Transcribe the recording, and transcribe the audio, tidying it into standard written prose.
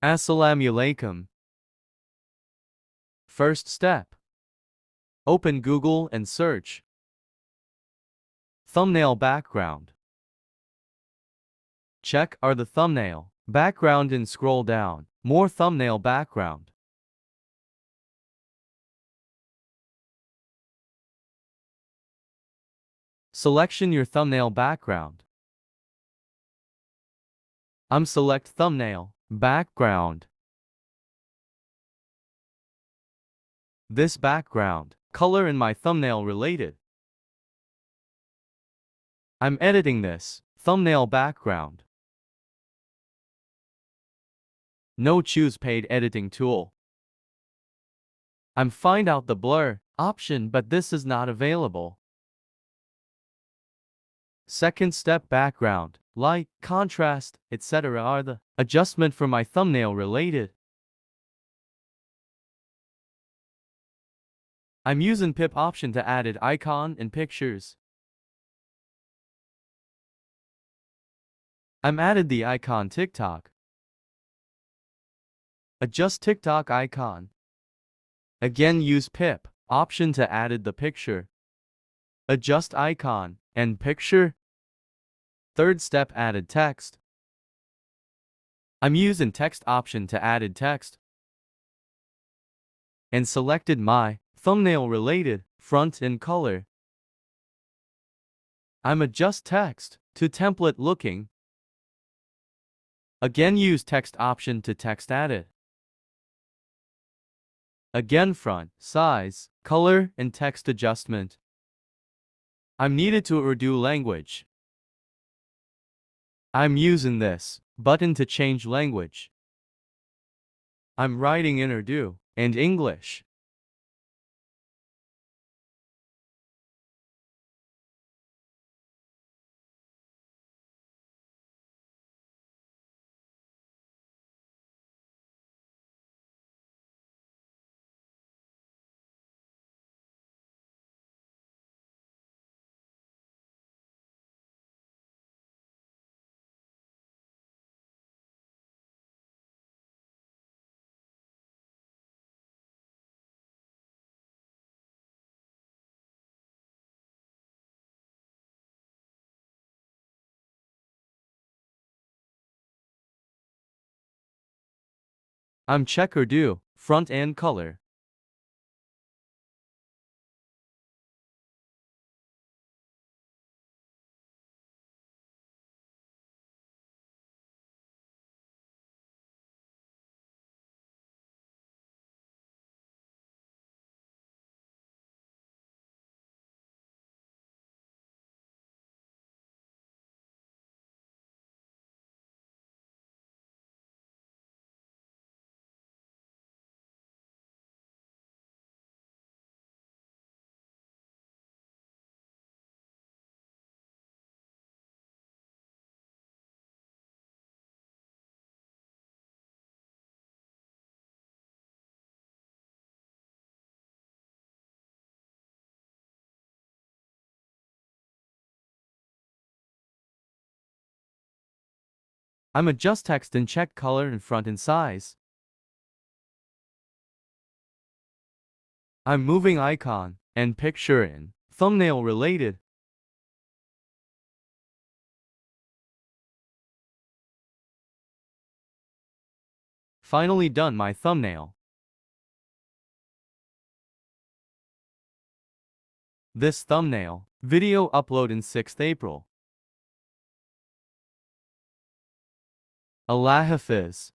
Assalamualaikum. First step. Open Google and search thumbnail background. Check are the thumbnail background and scroll down. More thumbnail background. Selection your thumbnail background. Select thumbnail background. This background color in my thumbnail related. I'm editing this thumbnail background. No choose paid editing tool. Find out the blur option, but this is not available. Second step, background, light, contrast, etc. are the adjustment for my thumbnail related. I'm using pip option to added icon and pictures. Added the icon TikTok. Adjust TikTok icon. Again use pip option to added the picture. Adjust icon and picture. Third step, added text. I'm using text option to added text. And selected my thumbnail related front and color. Adjust text to template looking. Again use text option to text added. Again front, size, color and text adjustment. Needed to Urdu language. I'm using this button to change language. I'm writing in Urdu and English. Check Urdu, front and color. Adjust text and check color in front and size. Moving icon and picture in thumbnail related. Finally done my thumbnail. This thumbnail video upload in 6th April. Allah Hafiz.